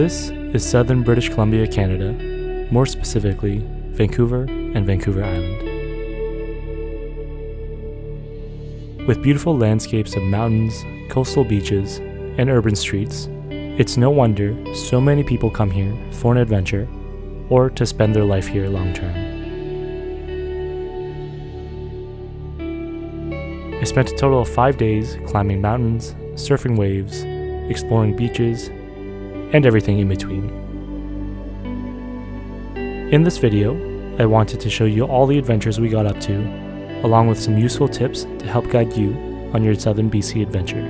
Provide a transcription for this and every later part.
This is southern British Columbia, Canada, more specifically, Vancouver and Vancouver Island. With beautiful landscapes of mountains, coastal beaches, and urban streets, it's no wonder so many people come here for an adventure or to spend their life here long term. I spent a total of 5 days climbing mountains, surfing waves, exploring beaches, and everything in between. In this video, I wanted to show you all the adventures we got up to, along with some useful tips to help guide you on your southern BC adventure.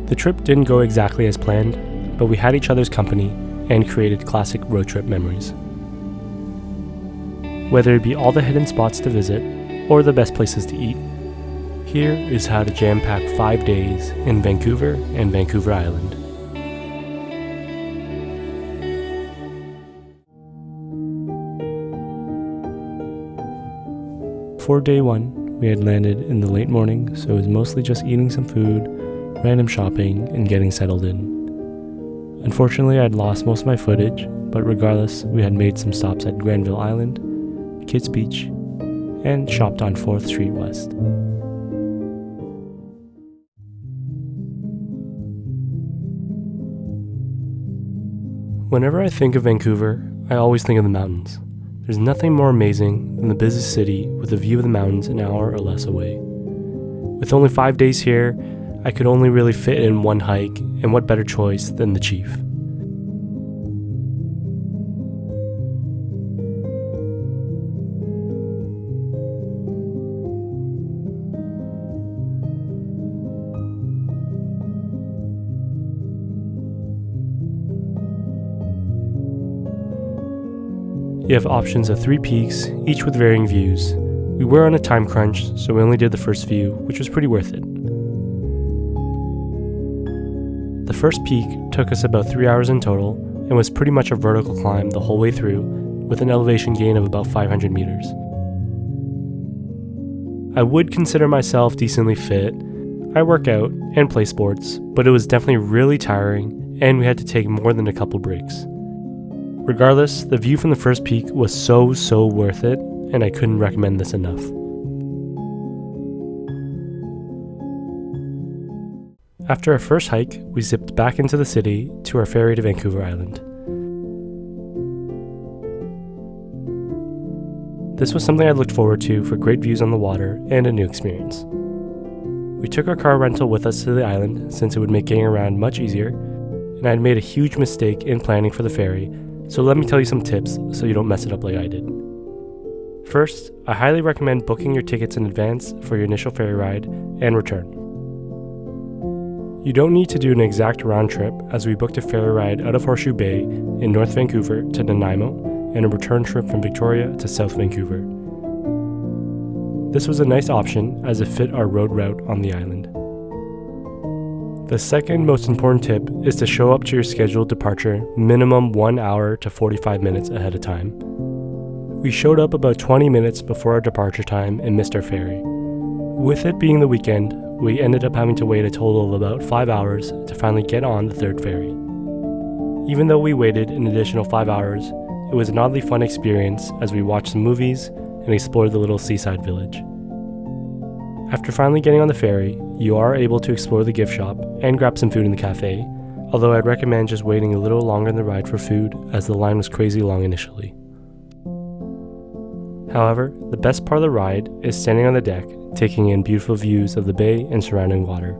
The trip didn't go exactly as planned, but we had each other's company and created classic road trip memories. Whether it be all the hidden spots to visit or the best places to eat, here is how to jam-pack 5 days in Vancouver and Vancouver Island. For day one, we had landed in the late morning, so it was mostly just eating some food, random shopping, and getting settled in. Unfortunately, I'd lost most of my footage, but regardless, we had made some stops at Granville Island, Kids Beach, and shopped on 4th Street West. Whenever I think of Vancouver, I always think of the mountains. There's nothing more amazing than the busy city with a view of the mountains an hour or less away. With only 5 days here, I could only really fit in one hike, and what better choice than the Chief. You have options of 3 peaks, each with varying views. We were on a time crunch, so we only did the first view, which was pretty worth it. The first peak took us about 3 hours in total, and was pretty much a vertical climb the whole way through, with an elevation gain of about 500 meters. I would consider myself decently fit. I work out and play sports, but it was definitely really tiring, and we had to take more than a couple breaks. Regardless, the view from the first peak was so worth it, and I couldn't recommend this enough. After our first hike, we zipped back into the city to our ferry to Vancouver Island. This was something I looked forward to for great views on the water and a new experience. We took our car rental with us to the island since it would make getting around much easier, and I had made a huge mistake in planning for the ferry, so let me tell you some tips so you don't mess it up like I did. First, I highly recommend booking your tickets in advance for your initial ferry ride and return. You don't need to do an exact round trip, as we booked a ferry ride out of Horseshoe Bay in North Vancouver to Nanaimo and a return trip from Victoria to South Vancouver. This was a nice option as it fit our road route on the island. The second most important tip is to show up to your scheduled departure minimum 1 hour to 45 minutes ahead of time. We showed up about 20 minutes before our departure time and missed our ferry. With it being the weekend, we ended up having to wait a total of about 5 hours to finally get on the third ferry. Even though we waited an additional 5 hours, it was an oddly fun experience as we watched some movies and explored the little seaside village. After finally getting on the ferry, you are able to explore the gift shop and grab some food in the cafe, although I'd recommend just waiting a little longer in the ride for food as the line was crazy long initially. However, the best part of the ride is standing on the deck, taking in beautiful views of the bay and surrounding water.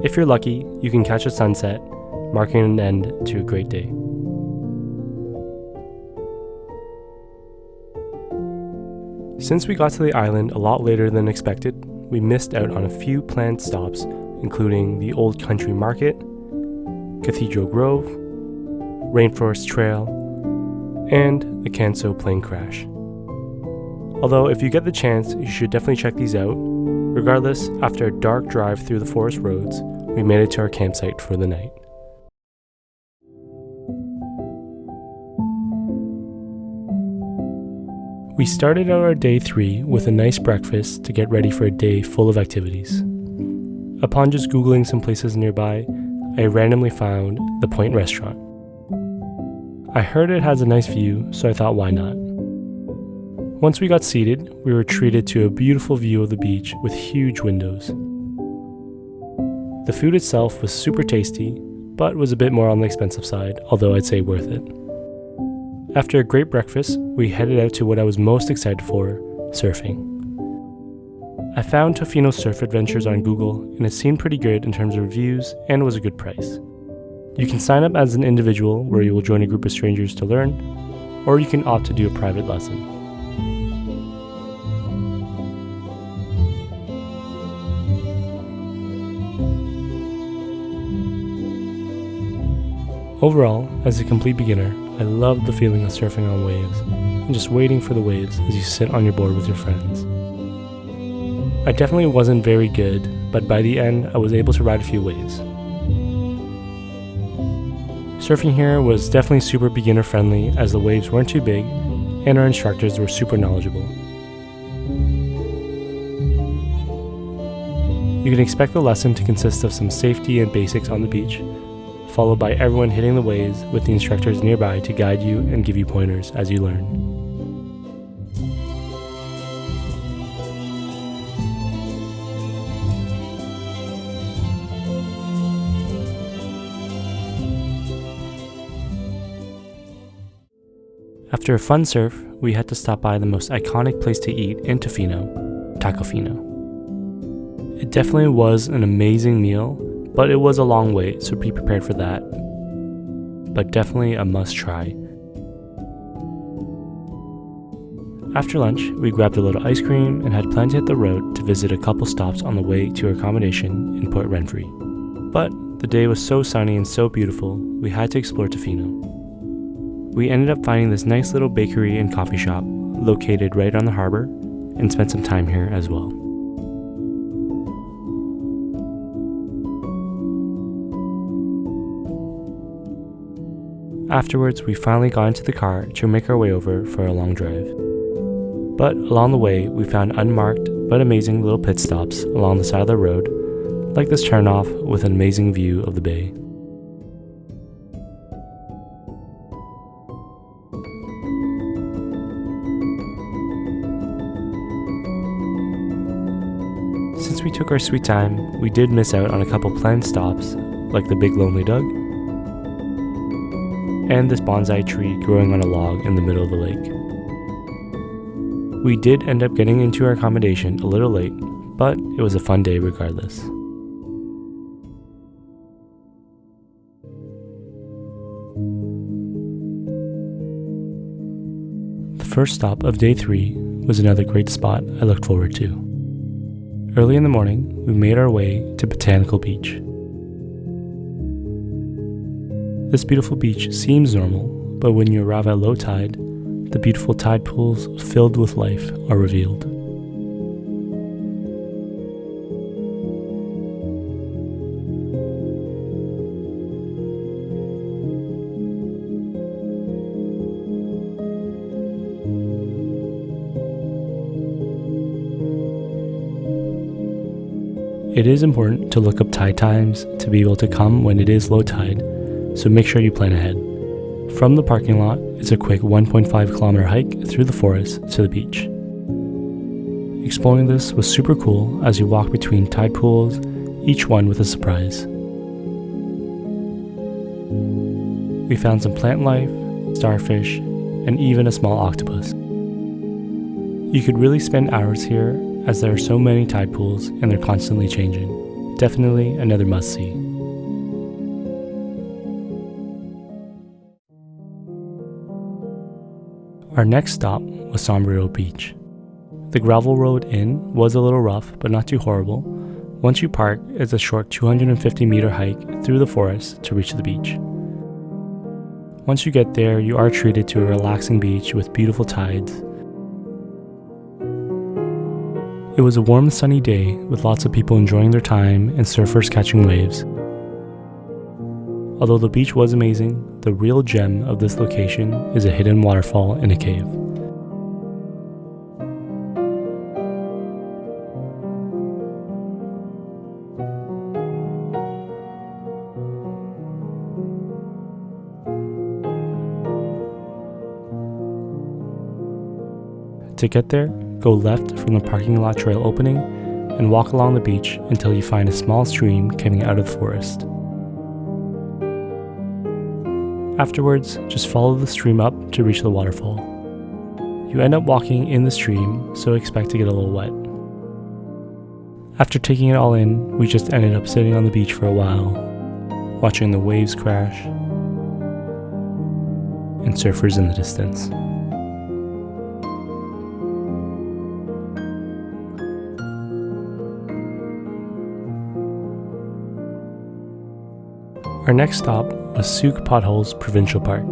If you're lucky, you can catch a sunset, marking an end to a great day. Since we got to the island a lot later than expected, we missed out on a few planned stops, including the Old Country Market, Cathedral Grove, Rainforest Trail, and the Canso Plane Crash. Although if you get the chance, you should definitely check these out. Regardless, after a dark drive through the forest roads, we made it to our campsite for the night. We started out our day 3 with a nice breakfast to get ready for a day full of activities. Upon just Googling some places nearby, I randomly found the Point restaurant. I heard it has a nice view, so I thought why not. Once we got seated, we were treated to a beautiful view of the beach with huge windows. The food itself was super tasty, but was a bit more on the expensive side, although I'd say worth it. After a great breakfast, we headed out to what I was most excited for, surfing. I found Tofino surf adventures on Google, and it seemed pretty good in terms of reviews and was a good price. You can sign up as an individual where you will join a group of strangers to learn, or you can opt to do a private lesson. Overall, as a complete beginner, I loved the feeling of surfing on waves and just waiting for the waves as you sit on your board with your friends. I definitely wasn't very good, but by the end, I was able to ride a few waves. Surfing here was definitely super beginner friendly as the waves weren't too big and our instructors were super knowledgeable. You can expect the lesson to consist of some safety and basics on the beach, followed by everyone hitting the waves with the instructors nearby to guide you and give you pointers as you learn. After a fun surf, we had to stop by the most iconic place to eat in Tofino, Tofino. It definitely was an amazing meal, but it was a long wait, so be prepared for that. But definitely a must try. After lunch, we grabbed a little ice cream and had planned to hit the road to visit a couple stops on the way to our accommodation in Port Renfrew. But the day was so sunny and so beautiful, we had to explore Tofino. We ended up finding this nice little bakery and coffee shop located right on the harbor and spent some time here as well. Afterwards, we finally got into the car to make our way over for a long drive. But along the way, we found unmarked but amazing little pit stops along the side of the road, like this turnoff with an amazing view of the bay. Since we took our sweet time, we did miss out on a couple planned stops, like the Big Lonely Doug, and this bonsai tree growing on a log in the middle of the lake. We did end up getting into our accommodation a little late, but it was a fun day regardless. The first stop of day 3 was another great spot I looked forward to. Early in the morning, we made our way to Botanical Beach. This beautiful beach seems normal, but when you arrive at low tide, the beautiful tide pools filled with life are revealed. It is important to look up tide times to be able to come when it is low tide, so make sure you plan ahead. From the parking lot, it's a quick 1.5 kilometer hike through the forest to the beach. Exploring this was super cool as you walk between tide pools, each one with a surprise. We found some plant life, starfish, and even a small octopus. You could really spend hours here as there are so many tide pools and they're constantly changing. Definitely another must-see. Our next stop was Sombrio Beach. The gravel road in was a little rough, but not too horrible. Once you park, it's a short 250-meter hike through the forest to reach the beach. Once you get there, you are treated to a relaxing beach with beautiful tides. It was a warm, sunny day with lots of people enjoying their time and surfers catching waves. Although the beach was amazing, the real gem of this location is a hidden waterfall in a cave. To get there, go left from the parking lot trail opening and walk along the beach until you find a small stream coming out of the forest. Afterwards, just follow the stream up to reach the waterfall. You end up walking in the stream, so expect to get a little wet. After taking it all in, we just ended up sitting on the beach for a while, watching the waves crash and surfers in the distance. Our next stop was Sookes Potholes Provincial Park.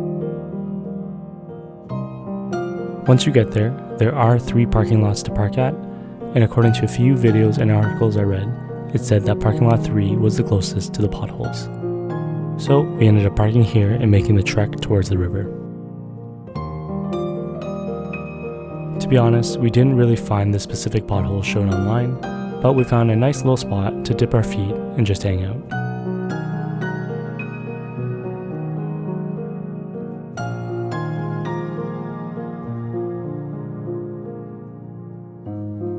Once you get there, there are 3 parking lots to park at, and according to a few videos and articles I read, it said that parking lot 3 was the closest to the potholes. So we ended up parking here and making the trek towards the river. To be honest, we didn't really find the specific pothole shown online, but we found a nice little spot to dip our feet and just hang out.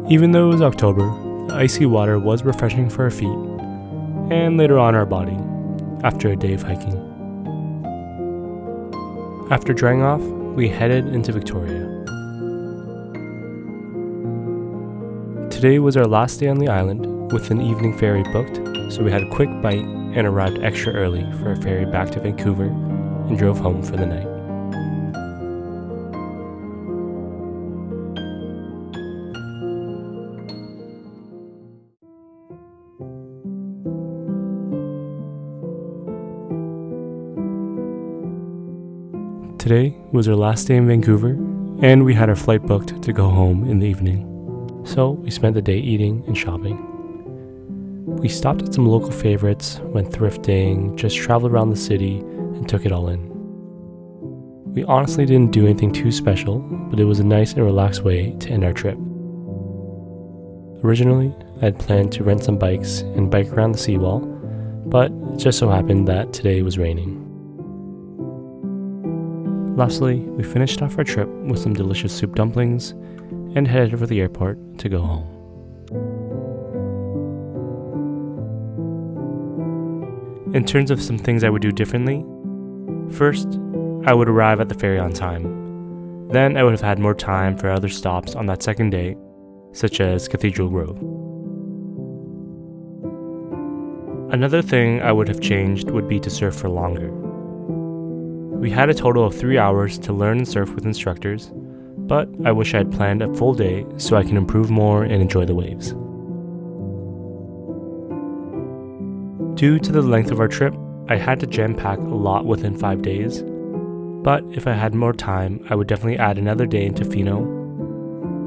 Even though it was October, the icy water was refreshing for our feet, and later on our body, after a day of hiking. After drying off, we headed into Victoria. Today was our last day on the island, with an evening ferry booked, so we had a quick bite and arrived extra early for a ferry back to Vancouver and drove home for the night. Today was our last day in Vancouver, and we had our flight booked to go home in the evening. So we spent the day eating and shopping. We stopped at some local favorites, went thrifting, just traveled around the city, and took it all in. We honestly didn't do anything too special, but it was a nice and relaxed way to end our trip. Originally, I had planned to rent some bikes and bike around the seawall, but it just so happened that today was raining. Lastly, we finished off our trip with some delicious soup dumplings and headed for the airport to go home. In terms of some things I would do differently, first, I would arrive at the ferry on time. Then I would have had more time for other stops on that second day, such as Cathedral Grove. Another thing I would have changed would be to surf for longer. We had a total of 3 hours to learn and surf with instructors, but I wish I had planned a full day so I can improve more and enjoy the waves. Due to the length of our trip, I had to jam-pack a lot within 5 days, but if I had more time, I would definitely add another day in Tofino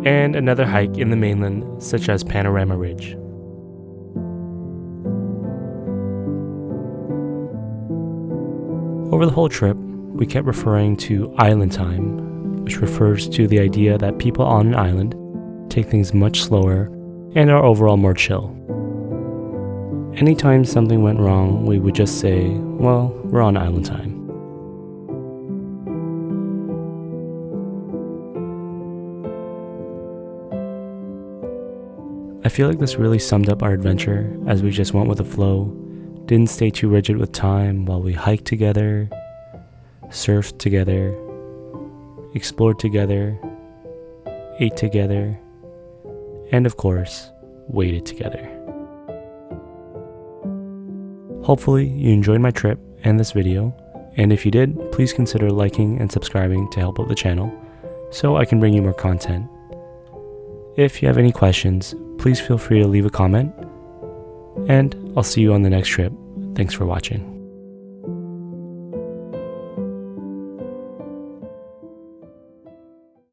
and another hike in the mainland, such as Panorama Ridge. Over the whole trip, we kept referring to island time, which refers to the idea that people on an island take things much slower and are overall more chill. Anytime something went wrong, we would just say, well, we're on island time. I feel like this really summed up our adventure, as we just went with the flow, didn't stay too rigid with time while we hiked together, surfed together, explored together, ate together, and of course, waited together. Hopefully you enjoyed my trip and this video, and if you did, please consider liking and subscribing to help out the channel so I can bring you more content. If you have any questions, please feel free to leave a comment, and I'll see you on the next trip. Thanks for watching.